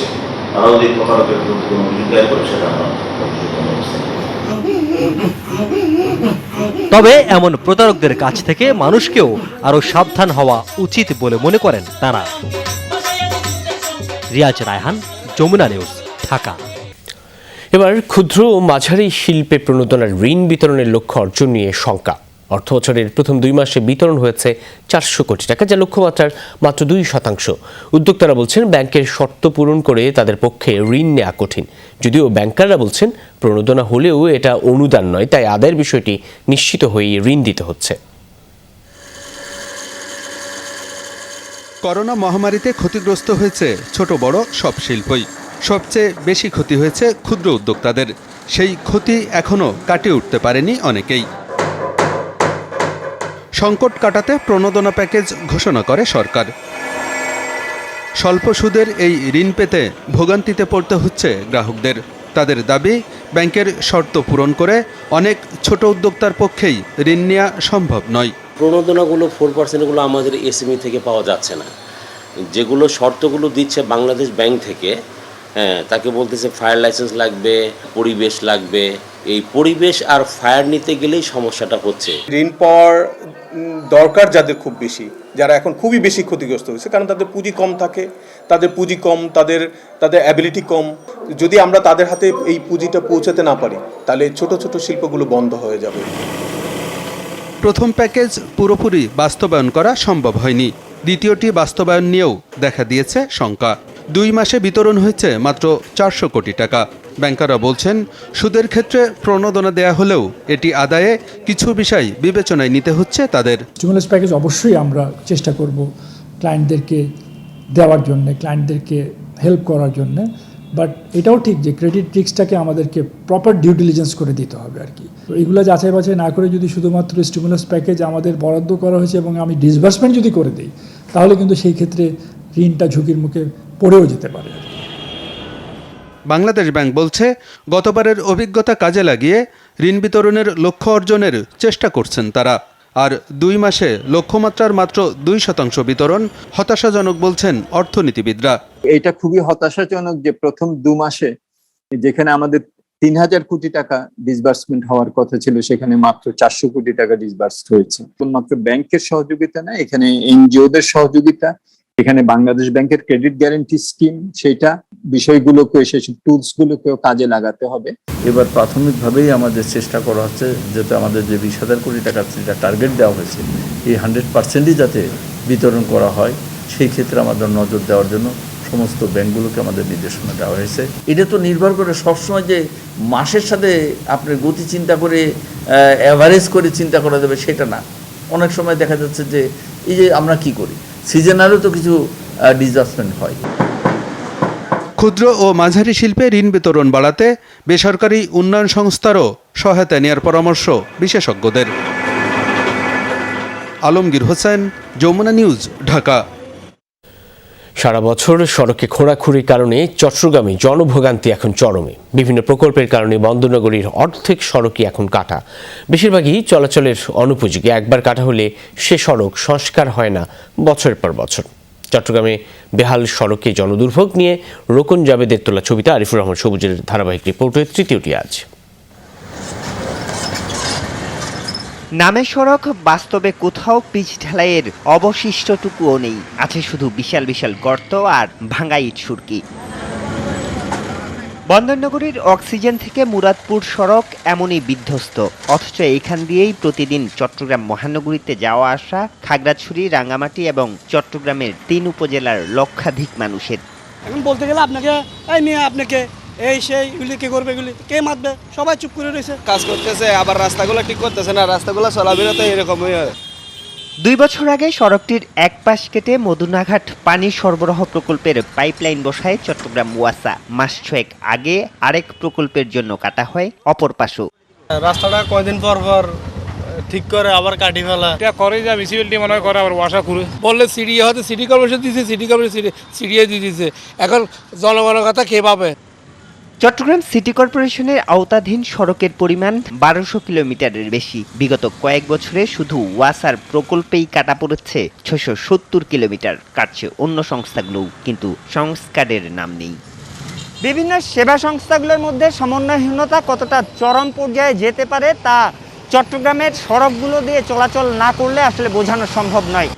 তারা যদি প্রতারকের বিরুদ্ধে কোনো অভিযোগ দায়ের করে সেটা আমরা তবে এমন প্রতারকদের কাছ থেকে মানুষকেও আরো সাবধান হওয়া উচিত বলে মনে করেন তারা। রিয়াজ রায়হান, যমুনা নিউজ, ঢাকা। এবার ক্ষুদ্র ও মাঝারি শিল্পে প্রণোদনার ঋণ বিতরণের লক্ষ্য অর্জন নিয়ে শঙ্কা। অর্থ বছরের প্রথম 2 মাসে বিতরণ হয়েছে 400 কোটি টাকা, যা লক্ষ্যমাত্রার মাত্র 2%। উদ্যোক্তারা বলছেন ব্যাংকের শর্ত পূরণ করে তাদের পক্ষে ঋণ নেওয়া কঠিন। যদিও ব্যাংকাররা বলছেন প্রণোদনা হলেও এটা অনুদান নয়, তাই আদায়ের বিষয়টি নিশ্চিত হয়েই ঋণ দিতে হচ্ছে। করোনা মহামারীতে ক্ষতিগ্রস্ত হয়েছে ছোট বড় সব শিল্পই। সবচেয়ে বেশি ক্ষতি হয়েছে ক্ষুদ্র উদ্যোক্তাদের। সেই ক্ষতি এখনও কাটিয়ে উঠতে পারেনি অনেকেই। সংকট কাটাতে প্রণোদনা প্যাকেজ ঘোষণা করে সরকার। স্বল্প সুদের এই ঋণ পেতে ভোগান্তিতে পড়তে হচ্ছে গ্রাহকদের। তাদের দাবি, ব্যাংকের শর্ত পূরণ করে অনেক ছোট উদ্যোক্তার পক্ষেই ঋণ নেওয়া সম্ভব নয়। প্রণোদনাগুলো 4%গুলো আমাদের এসএমই থেকে পাওয়া যাচ্ছে না। যেগুলো শর্তগুলো দিচ্ছে বাংলাদেশ ব্যাংক থেকে, তাকে বলতেছে ফায়ার লাইসেন্স লাগবে, পরিবেশ লাগবে। এই পরিবেশ আর ফায়ার নিতে গেলেই সমস্যাটা হচ্ছে। ঋণ পাওয়ার দরকার যাদের খুব বেশি, যারা এখন খুবই বেশি ক্ষতিগ্রস্ত হয়েছে, কারণ তাদের পুঁজি কম থাকে, তাদের অ্যাবিলিটি কম। যদি আমরা তাদের হাতে এই পুঁজিটা পৌঁছাতে না পারি, তাহলে ছোট ছোট শিল্পগুলো বন্ধ হয়ে যাবে। প্রথম প্যাকেজ পুরোপুরি বাস্তবায়ন করা সম্ভব হয়নি। দ্বিতীয়টি বাস্তবায়ন নিয়েও দেখা দিয়েছে শঙ্কা। 2 মাসে বিতরণ হয়েছে মাত্র 400 কোটি টাকা। ব্যাংকাররা বলছেন সুদের ক্ষেত্রে প্রণোদনা দেয়া হলেও এটি আদায়ে কিছু বিষয় বিবেচনায় নিতে হচ্ছে তাদের। স্টিমুলাস প্যাকেজ অবশ্যই আমরা চেষ্টা করব ক্লায়েন্টদেরকে দেওয়ার জন্য, ক্লায়েন্টদেরকে হেল্প করার জন্য। বাট এটাও ঠিক যে ক্রেডিট রিস্কটাকে আমাদেরকে প্রপার ডিউ ডিলিজেন্স করে দিতে হবে আর কি। তো এগুলো যাচাই বাছাই না করে যদি শুধুমাত্র স্টিমুলাস প্যাকেজ আমাদের বরাদ্দ করা হয়েছে এবং আমি ডিসবার্সমেন্ট যদি করে দিই, তাহলে কিন্তু সেই ক্ষেত্রে ঋণটা ঝুঁকির মুখে পড়েও যেতে পারে। বাংলাদেশ ব্যাংক বলছে গতবারের অভিজ্ঞতা কাজে লাগিয়ে ঋণ বিতরণের লক্ষ্য অর্জনের চেষ্টা করছেন তারা। আর 2 মাসে লক্ষ্যমাত্রার মাত্র 2% বিতরণ হতাশাজনক বলছেন অর্থনীতিবিদরা। এটা খুবই হতাশাজনক যে প্রথম 2 মাসে যেখানে আমাদের 3000 কোটি টাকা ডিসবার্সমেন্ট হওয়ার কথা ছিল, সেখানে মাত্র 400 কোটি টাকা ডিসবার্স হয়েছে। মাত্র ব্যাংকের সহযোগিতা না, এখানে এনজিওদের সহযোগিতা এখানে বাংলাদেশ ব্যাংকের ক্রেডিট গ্যারান্টি স্কিম, সেটা বিষয়গুলোকে, সেসব টুলস গুলোকেও কাজে লাগাতে হবে। এবার প্রাথমিকভাবেই আমাদের চেষ্টা করা হচ্ছে যাতে আমাদের যে 20,000 কোটি টাকার যেটা টার্গেট দেওয়া হয়েছে এই 100%ই যাতে বিতরণ করা হয়, সেই ক্ষেত্রে আমাদের নজর দেওয়ার জন্য সমস্ত ব্যাংকগুলোকে আমাদের নির্দেশনা দেওয়া হয়েছে। এটা তো নির্ভর করে সবসময় যে মাসের সাথে আপনার গতি চিন্তা করে অ্যাভারেজ করে চিন্তা করা যাবে সেটা না। অনেক সময় দেখা যাচ্ছে যে এই যে আমরা কি করি, সিজনালও তো কিছু ডিসঅ্যাডজাস্টমেন্ট হয়। ক্ষুদ্র ও মাঝারি শিল্পে ঋণ বিতরণ বাড়াতে বেসরকারি উন্নয়ন সংস্থারও সহায়তা নেওয়ার পরামর্শ বিশেষজ্ঞদের। আলমগীর হোসেন, যমুনা নিউজ, ঢাকা। সারা বছর সড়কে খোঁড়াখুড়ির কারণে চট্টগ্রামে জনভোগান্তি এখন চরমে। বিভিন্ন প্রকল্পের কারণে বন্দরনগরীর অর্ধেক সড়কই এখন কাটা, বেশিরভাগই চলাচলের অনুপযোগী। একবার কাটা হলে সে সড়ক সংস্কার হয় না বছরের পর বছর। চট্টগ্রামে বেহাল সড়কে জনদুর্ভোগ নিয়ে রোকন জাবেদের তোলা ছবিতে আরিফুর রহমান সবুজের ধারাবাহিক রিপোর্টের তৃতীয়টি আজ। নামের সড়ক, বাস্তবে কোথাও পিচ ঢালাইয়ের অবশিষ্টটুকুও নেই, আছে শুধু বিশাল বিশাল গর্ত আর ভাঙা ইট সুরকি। বন্দরনগরীর অক্সিজেন থেকে মুরাদপুর সড়ক এমনই বিধ্বস্ত, অথচ এখান দিয়েই প্রতিদিন চট্টগ্রাম মহানগরীতে যাওয়া আসা খাগড়াছড়ি, রাঙ্গামাটি এবং চট্টগ্রামের 3 উপজেলার লক্ষাধিক মানুষের। এখন বলতে গেলে আপনাকে আপনাকে এই সেই এগুলি কে করবে, এগুলি কে মারবে, সবাই চুপ করে রয়েছে। কাজ করতেছে, আবার রাস্তাগুলো ঠিক করতেছে না, রাস্তাগুলো চলাফেরা তো এরকমই হয়। 2 বছর আগে সড়কটির এক পাশ কেটে মদুনাঘাট পানি সরবরাহ প্রকল্পের পাইপলাইন বসায় চট্টগ্রাম ওয়াসা। মাস 6 আগে আরেক প্রকল্পের জন্য কাটা হয় অপর পাশও। রাস্তাটা কয়দিন পর পর ঠিক করে আবার কাটি ফেলা, এটা করে যা মিউনিসিপ্যালিটি মনে করে, আবার ওয়াসা করে বললে সিডি হয়তো সিটি কর্পোরেশন দিয়েছে, সিটি কর্পোরেশন সিডিএ দিয়ে দিয়েছে, এখন জনগণের কথা কে পাবে। চট্টগ্রাম সিটি কর্পোরেশনের আওতাধীন সড়কের পরিমাণ 1200 কিলোমিটারের বেশি। বিগত কয়েক বছরে শুধু ওয়াসার প্রকল্পেই কাটা পড়েছে 670 কিলোমিটার। কাটছে অন্য সংস্থাগুলোও, কিন্তু সংস্কারের নাম নেই। বিভিন্ন সেবা সংস্থাগুলোর মধ্যে সমন্বয়হীনতা কতটা চরম পর্যায়ে যেতে পারে তা চট্টগ্রামের সড়কগুলো দিয়ে চলাচল না করলে আসলে বোঝানো সম্ভব নয়।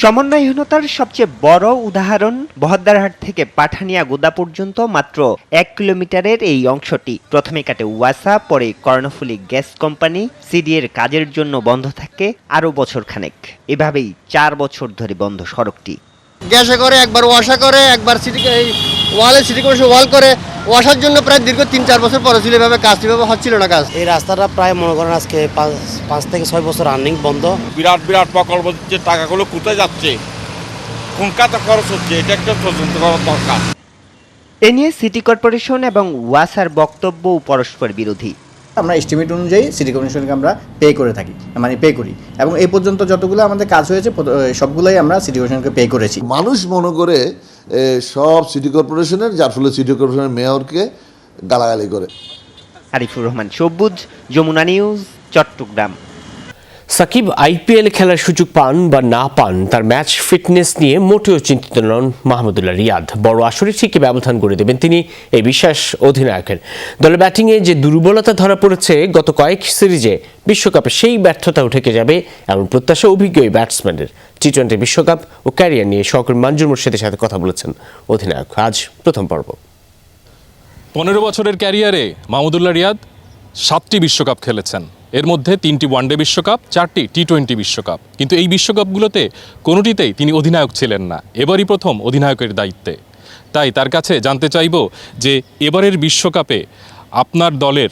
সমন্বয়হীনতার সবচেয়ে বড় উদাহরণ বহদ্দারহাট থেকে পাঠানিয়া গোদা পর্যন্ত মাত্র 1 কিলোমিটারের এই অংশটি। প্রথমে কাটে ওয়াসা, পরে কর্ণফুলী গ্যাস কোম্পানি। সিডিএর কাজের জন্য বন্ধ থাকে আরও বছরখানেক। এভাবেই 4 বছর ধরে বন্ধ সড়কটি। গ্যাসে করে, একবার ওয়াসা করে, একবার সিটি কর্পোরেশন ওয়াল করে। ওয়াসার জন্য প্রায় দীর্ঘ 3-4 বছর পরে ছিল, এভাবে কাজ এভাবে হচ্ছিল না কাজ। এই রাস্তাটা প্রায় মনে করেন আজকে 5 থেকে 6 বছর রানিং বন্ধ। বিরাট বিরাট প্রকল্প যে টাকাগুলো কোথায় যাচ্ছে, কোন কাজে খরচ হচ্ছে, এটা একটা তদন্ত করার দরকার। এ নিয়ে সিটি কর্পোরেশন এবং ওয়াসার বক্তব্যও পরস্পর বিরোধী। আমরা এস্টিমেট অনুযায়ী সিটি কর্পোরেশনকে আমরা পে করি এবং এই পর্যন্ত যতগুলো আমাদের কাজ হয়েছে সবগুলোই আমরা সিটি কর্পোরেশনকে পে করেছি। মানুষ মনে করে সব সিটি কর্পোরেশনের, যার ফলে সিটি কর্পোরেশনের মেয়রকে গালাগালি করে। আরিফুর রহমান সবুজ, যমুনা নিউজ, চট্টগ্রাম। সাকিব আইপিএল খেলার সুযোগ পান বা না পান, তার ম্যাচ ফিটনেস নিয়ে মোটেও চিন্তিত নন মাহমুদুল্লাহ রিয়াদ। বড় আসরে ঠিকই ব্যবধান করে দেবেন তিনি, এই বিশ্বাস অধিনায়কের। দলের ব্যাটিংয়ে যে দুর্বলতা ধরা পড়েছে গত কয়েক সিরিজে, বিশ্বকাপে সেই ব্যর্থতাও ঠেকে যাবে এমন প্রত্যাশা অভিজ্ঞ এই ব্যাটসম্যানের। টি-20 বিশ্বকাপ ও ক্যারিয়ার নিয়ে সহকর্মী মঞ্জুর মোর্শেদের সাথে কথা বলেছেন অধিনায়ক। আজ প্রথম পর্ব। 15 বছরের ক্যারিয়ারে মাহমুদুল্লাহ রিয়াদ 7টি বিশ্বকাপ খেলেছেন। এর মধ্যে 3টি ওয়ানডে বিশ্বকাপ, 4টি টি-20 বিশ্বকাপ। কিন্তু এই বিশ্বকাপগুলোতে কোনোটিতেই তিনি অধিনায়ক ছিলেন না। এবারই প্রথম অধিনায়কের দায়িত্বে। তাই তার কাছে জানতে চাইব যে এবারের বিশ্বকাপে আপনার দলের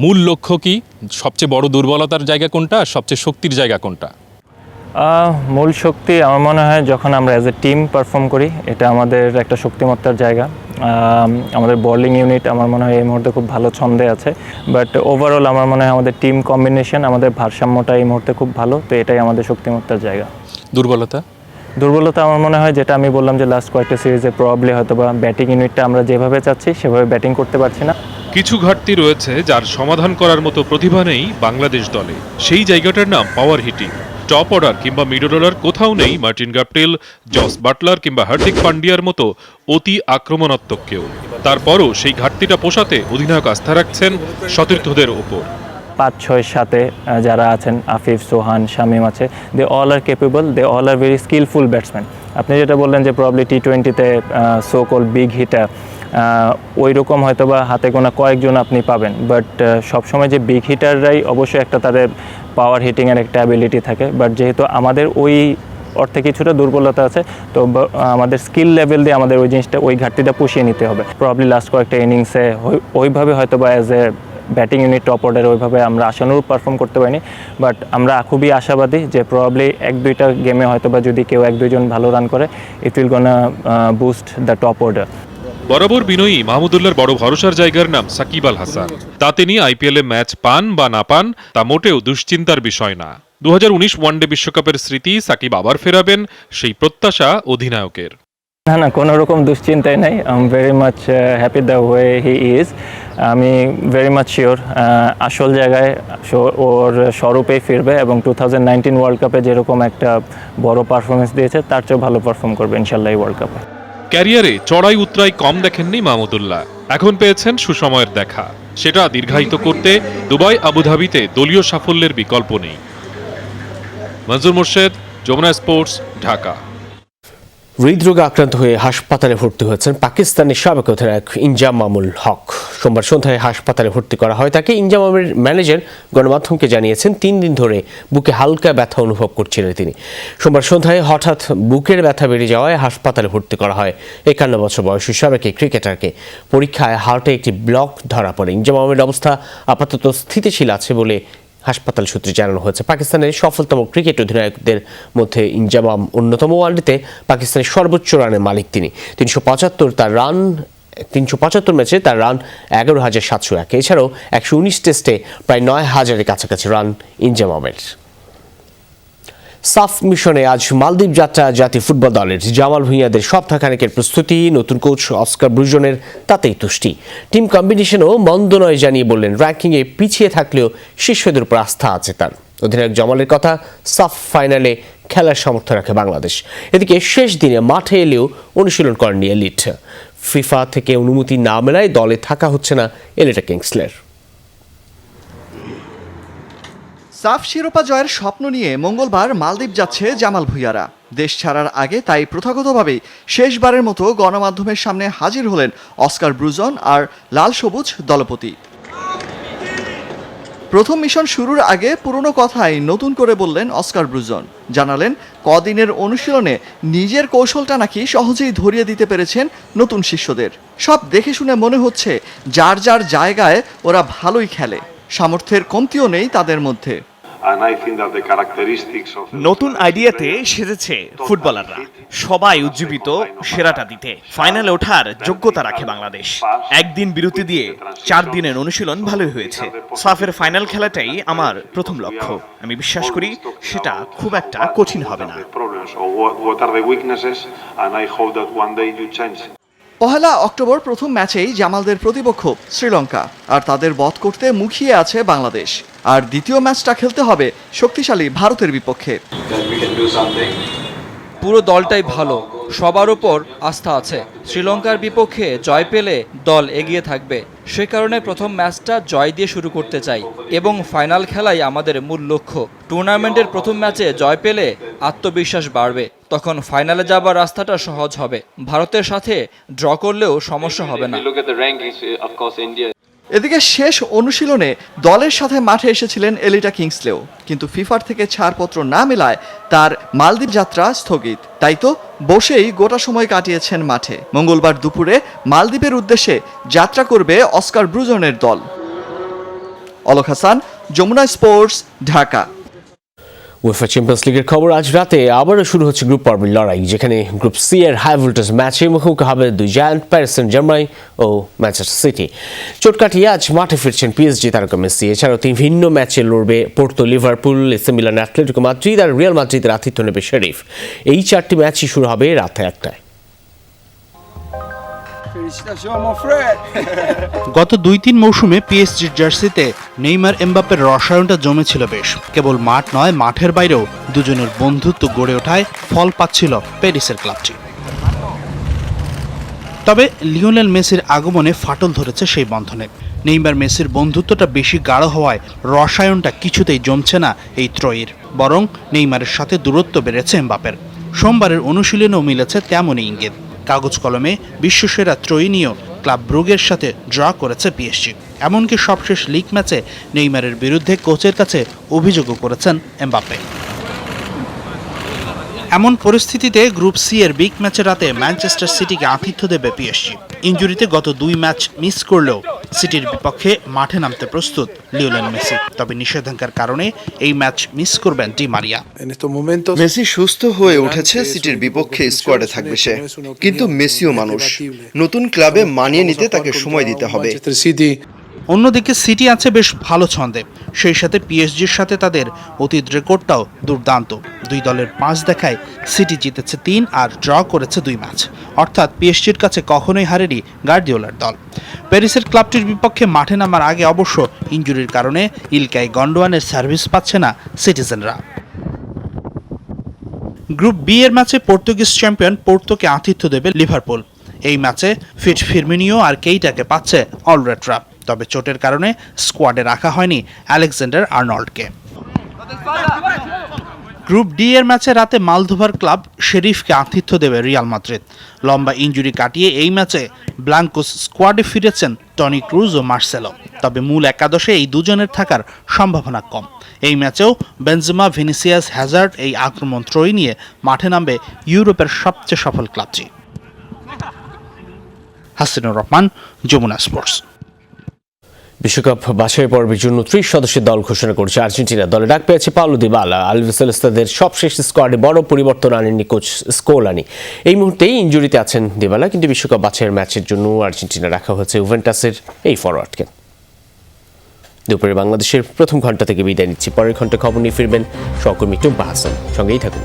মূল লক্ষ্য কি, সবচেয়ে বড় দুর্বলতার জায়গা কোনটা আর সবচেয়ে শক্তির জায়গা কোনটা? মূল শক্তি আমার মনে হয় যখন আমরা অ্যাজ এ টিম পারফর্ম করি, এটা আমাদের একটা শক্তিমত্তার জায়গা। আমাদের বোলিং ইউনিট আমার মনে হয় এই মুহূর্তে খুব ভালো ছন্দে আছে, বাট ওভারঅল আমার মনে হয় আমাদের টিম কম্বিনেশন, আমাদের ভারসাম্যটা এই মুহূর্তে খুব ভালো। তো এটাই আমাদের শক্তিমত্তার জায়গা। দুর্বলতা আমার মনে হয় যেটা আমি বললাম যে লাস্ট কয়েকটা সিরিজে প্রবাবলি হয়তো বা ব্যাটিং ইউনিটটা আমরা যেভাবে চাচ্ছি সেভাবে ব্যাটিং করতে পারছি না। কিছু ঘাটতি রয়েছে যার সমাধান করার মতো প্রতিভা নেই বাংলাদেশ দলে। সেই জায়গাটার নাম পাওয়ার হিটিং। টপ অর্ডার কিংবা মিডল অর্ডার কোথাও নেই মার্টিন গাপটিল, জস বাটলার কিংবা হার্দিক পান্ডিয়ার মতো অতি আক্রমণাত্মক কেউ। তারপরও সেই ঘাটতিটা পোষাতে অধিনায়ক আস্থা রাখছেন সতীর্থদের ওপর। 5-6-7 যারা আছেন, আফিফ, সোহান, শামিম আছে, they all are capable, they all are very skillful batsman. আপনি যেটা বললেন যে প্রবলি টি-20-তে সো কল বিগ হিটার, ওই রকম হয়তো বা হাতে গোনা কয়েকজন আপনি পাবেন, বাট সবসময় যে বিগ হিটাররাই অবশ্যই একটা তাদের পাওয়ার হিটিংয়ের একটা অ্যাবিলিটি থাকে, বাট যেহেতু আমাদের ওই অর্থে কিছুটা দুর্বলতা আছে, তো আমাদের স্কিল লেভেল দিয়ে আমাদের ওই জিনিসটা, ওই ঘাটতিটা পুষিয়ে নিতে হবে। প্রবলি লাস্ট কয়েকটা ইনিংসে ওইভাবে হয়তো বা as a batting unit top order ওইভাবে আমরা আশানুরূপ পারফর্ম করতে পারিনি, বাট আমরা খুবই আশাবাদী যে প্রবাবলি 1-2টা গেমে হয়তো বা যদি কেউ 1-2 জন ভালো রান করে, it will gonna boost the top order. বরাবর বিনয়ী মাহমুদুল্লাহর বড় ভরসার জায়গার নাম সাকিব আল হাসান। তা তিনি আইপিএলে ম্যাচ পান বা না পান তা মোটেও দুশ্চিন্তার বিষয় না। 2019 ওয়ানডে বিশ্বকাপের স্মৃতি সাকিব আবার ফেরাবেন, সেই প্রত্যাশা অধিনায়কের। না, কোনো রকম দুশ্চিন্তাই নাই। I am very much happy the way he is. আমি ভেরি মাচ শিওর আসল জায়গায় ওর স্বরূপেই ফিরবে এবং 2019 ওয়ার্ল্ড কাপে যেরকম একটা বড় পারফরমেন্স দিয়েছে তার চেয়েও ভালো পারফর্ম করবে ইনশাল্লাহ এই ওয়ার্ল্ড কাপে। ক্যারিয়ারে চড়াই উতরাই কম দেখেননি মাহমুদুল্লাহ, এখন পেয়েছেন সুসময়ের দেখা। সেটা দীর্ঘায়িত করতে দুবাই, আবুধাবিতে দলীয় সাফল্যের বিকল্প নেই। মনজুর মোর্শেদ, যমুনা স্পোর্টস, ঢাকা। হৃদরোগে আক্রান্ত হয়ে হাসপাতালে ভর্তি হয়েছেন পাকিস্তানের সাবেক অধিনায়ক ইনজামামুল হক। সোমবার সন্ধ্যায় হাসপাতালে ভর্তি করা হয় তাকে। ইনজামামের ম্যানেজার গণমাধ্যমকে জানিয়েছেন 3 দিন ধরে বুকে হালকা ব্যথা অনুভব করছিলেন তিনি। সোমবার সন্ধ্যায় হঠাৎ বুকের ব্যথা বেড়ে যাওয়ায় হাসপাতালে ভর্তি করা হয় 51 বছর বয়সী সাবেক ক্রিকেটারকে। পরীক্ষায় হার্টে একটি ব্লক ধরা পড়ে। ইনজামামের অবস্থা আপাতত স্থিতিশীল আছে বলে হাসপাতাল সূত্রে জানানো হয়েছে। পাকিস্তানের সফলতম ক্রিকেট অধিনায়কদের মধ্যে ইনজামাম অন্যতম। ওয়ানডেতে পাকিস্তানের সর্বোচ্চ রানের মালিক তিনি। 375 ম্যাচে তার রান 11,701। এছাড়াও 119 টেস্টে প্রায় 9,000-এর কাছাকাছি রান ইনজামামের। সাফ মিশনে আজ মালদ্বীপ যাত্রা জাতীয় ফুটবল দলের। জামাল ভুঁইয়াদের সপ্তাহখানেকের প্রস্তুতি, নতুন কোচ অস্কার ব্রুজনের তাতেই তুষ্টি। টিম কম্বিনেশনও মন্দ নয় জানিয়ে বললেন, র্যাঙ্কিংয়ে পিছিয়ে থাকলেও শিষ্যদের উপর আস্থা আছে তার। অধিনায়ক জামালের কথা, সাফ ফাইনালে খেলার সামর্থ্য রাখে বাংলাদেশ। এদিকে শেষ দিনে মাঠে এলেও অনুশীলন করেননি এলিট। ফিফা থেকে অনুমতি না মেলায় দলে থাকা হচ্ছে না এলিটা কিংসলের। সাফ শিরোপা জয়ের স্বপ্ন নিয়ে মঙ্গলবার মালদ্বীপ যাচ্ছে জামাল ভুঁইয়ারা। দেশ ছাড়ার আগে তাই প্রথাগতভাবেই শেষবারের মতো গণমাধ্যমের সামনে হাজির হলেন অস্কার ব্রুজন আর লাল সবুজ দলপতি। প্রথম মিশন শুরুর আগে পুরনো কথাই নতুন করে বললেন অস্কার ব্রুজন। জানালেন কদিনের অনুশীলনে নিজের কৌশলটা নাকি সহজেই ধরিয়ে দিতে পেরেছেন নতুন শিষ্যদের। সব দেখে শুনে মনে হচ্ছে যার যার জায়গায় ওরা ভালোই খেলে, সামর্থ্যের কমতিও নেই তাদের মধ্যে। নতুন আইডিয়াতে সেজেছে ফুটবলাররা, সবাই উজ্জীবিত সেরাটা দিতে। ফাইনালে ওঠার যোগ্যতা রাখে বাংলাদেশ। একদিন বিরতি দিয়ে 4 দিনের অনুশীলন ভালোই হয়েছে। সাফের ফাইনাল খেলাটাই আমার প্রথম লক্ষ্য। আমি বিশ্বাস করি সেটা খুব একটা কঠিন হবে না। 1 অক্টোবর প্রথম ম্যাচেই জামালদের প্রতিপক্ষ শ্রীলঙ্কা, আর তাদের বধ করতে মুখিয়ে আছে বাংলাদেশ। আর দ্বিতীয় ম্যাচটা খেলতে হবে শক্তিশালী ভারতের বিপক্ষে। পুরো দলটাই ভালো, সবার উপর আস্থা আছে। শ্রীলঙ্কার বিপক্ষে জয় পেলে দল এগিয়ে থাকবে। সে কারণে প্রথম ম্যাচটা জয় দিয়ে শুরু করতে চাই এবং ফাইনাল খেলাই আমাদের মূল লক্ষ্য। টুর্নামেন্টের প্রথম ম্যাচে জয় পেলে আত্মবিশ্বাস বাড়বে, তখন ফাইনালে যাবার রাস্তাটা সহজ হবে। ভারতের সাথে ড্র করলেও সমস্যা হবে না। এদিকে শেষ অনুশীলনে দলের সাথে মাঠে এসেছিলেন এলিটা কিংসলেও, কিন্তু ফিফার থেকে ছাড়পত্র না মেলায় তার মালদ্বীপ যাত্রা স্থগিত। তাই তো বসেই গোটা সময় কাটিয়েছেন মাঠে। মঙ্গলবার দুপুরে মালদ্বীপের উদ্দেশ্যে যাত্রা করবে অস্কার ব্রুজনের দল। Alok Hasan, Jamuna sports, Dhaka. UEFA champions লিগের খবর। আজ রাতে আবারও শুরু হচ্ছে গ্রুপ পর্বের লড়াই, যেখানে গ্রুপ সি এর হাই ভোল্টেজ ম্যাচে মুখোমুখি হবে 2 জায়ান্ট, প্যারিস সেন্ট জার্মাই ও ম্যানচেস্টার সিটি। চোট কাটিয়ে আজ মাঠে ফিরছেন পিএসজি তারকা মেসি। এছাড়াও 3 ভিন্ন ম্যাচে লড়বে Porto, Liverpool, AC Milan, Atletico Madrid আর রিয়াল মাদ্রিদের আতিথ্য নেবে শেরিফ। এই 4টি ম্যাচই শুরু হবে রাতে 1টায়। গত 2-3 মৌসুমে পিএসজির জার্সিতে নেইমার এমবাপ্পের রসায়নটা জমেছিল বেশ। কেবল মাঠ নয়, মাঠের বাইরেও দুজনের বন্ধুত্ব গড়ে ওঠায় ফল পাচ্ছিল প্যারিসের ক্লাবটি। তবে লিওনেল মেসির আগমনে ফাটল ধরেছে সেই বন্ধনে। নেইমার মেসির বন্ধুত্বটা বেশি গাঢ় হওয়ায় রসায়নটা কিছুতেই জমছে না এই ত্রয়ীর, বরং নেইমারের সাথে দূরত্ব বেড়েছে এমবাপের। সোমবারের অনুশীলনেও মিলেছে তেমনই ইঙ্গিত। কাগজ কলমে বিশ্বসেরা ত্রয়ী নিয়েও ক্লাব ব্রুগের সাথে ড্র করেছে পিএসজি। এমনকি সবশেষ লিগ ম্যাচে নেইমারের বিরুদ্ধে কোচের কাছে অভিযোগও করেছেন এমবাপে। এমন পরিস্থিতিতে গ্রুপ সি এর বিগ ম্যাচের রাতে ম্যানচেস্টার সিটিকে আতিথ্য দেবে পিএসজি। ইনজুরিতে গত 2 ম্যাচ মিস করলেও সিটির বিপক্ষে মাঠে নামতে প্রস্তুত লিওনেল মেসি। তবে নিষেধাজ্ঞার কারণে এই ম্যাচ মিস করবেন ডি মারিয়া। মেসি সুস্থ হয়ে উঠেছে, সিটির বিপক্ষে স্কোয়াডে থাকবে সে, কিন্তু মেসিও মানুষ, নতুন ক্লাবে মানিয়ে নিতে তাকে সময় দিতে হবে। অন্যদিকে সিটি আছে বেশ ভালো ছন্দে, সেই সাথে পিএসজির সাথে তাদের অতীত রেকর্ডটাও দুর্দান্ত। 2 দলের 5 দেখায় সিটি জিতেছে 3 আর ড্র করেছে 2 ম্যাচ, অর্থাৎ পিএসজির কাছে কখনোই হারেনি গার্দিওলার দল। প্যারিসের ক্লাবটির বিপক্ষে মাঠে নামার আগে অবশ্য ইনজুরির কারণে ইলকাই গন্ডোয়ানের সার্ভিস পাচ্ছে না সিটিজেনরা। গ্রুপ বি এর ম্যাচে পর্তুগিজ চ্যাম্পিয়ন পোর্তোকে আতিথ্য দেবে লিভারপুল। এই ম্যাচে ফিট ফিরমিনিও আর কেইটাকে পাচ্ছে অলরেডরা। তবে চোটের কারণে স্কোয়াডে রাখা হয়নি আলেকজান্ডার আর্নল্ডকে। গ্রুপ ডি এর ম্যাচে রাতে মালদোভার ক্লাব শেরিফকে আতিথ্য দেবে রিয়াল মাদ্রিদ। লম্বা ইনজুরি কাটিয়ে এই ম্যাচে ব্লাঙ্কোস স্কোয়াডে ফিরেছেন টনি ক্রুজ ও মার্সেলো। তবে মূল একাদশে এই দুজনের থাকার সম্ভাবনা কম। এই ম্যাচেও বেনজেমা, ভিনিসিয়াস, হ্যাজার্ড এই আক্রমণ ত্রয়ী নিয়ে মাঠে নামবে ইউরোপের সবচেয়ে সফল ক্লাবটি। হাসিনুর রহমান, যমুনা স্পোর্টস। বিশ্বকাপ বাছাই পর্বের জন্য 30 সদস্যের দল ঘোষণা করেছে আর্জেন্টিনা। দলে ডাক পেয়েছে পাওলো দিবালা। আলভিসেলেস্তাদের সবশেষ স্কোয়াডে বড় পরিবর্তন আনেননি কোচ স্কোলানি। এই মুহূর্তেই ইনজুরিতে আছেন দিবালা, কিন্তু বিশ্বকাপ বাছাইয়ের ম্যাচের জন্য আর্জেন্টিনা রাখা হয়েছে ইউভেন্টাসের এই ফরওয়ার্ডকে। দুপুরে বাংলাদেশের প্রথম ঘন্টা থেকে বিদায় নিচ্ছি। পরের ঘন্টা খবর নিয়ে ফিরবেন সহকর্মী টুম্পা হাসান। সঙ্গেই থাকুন।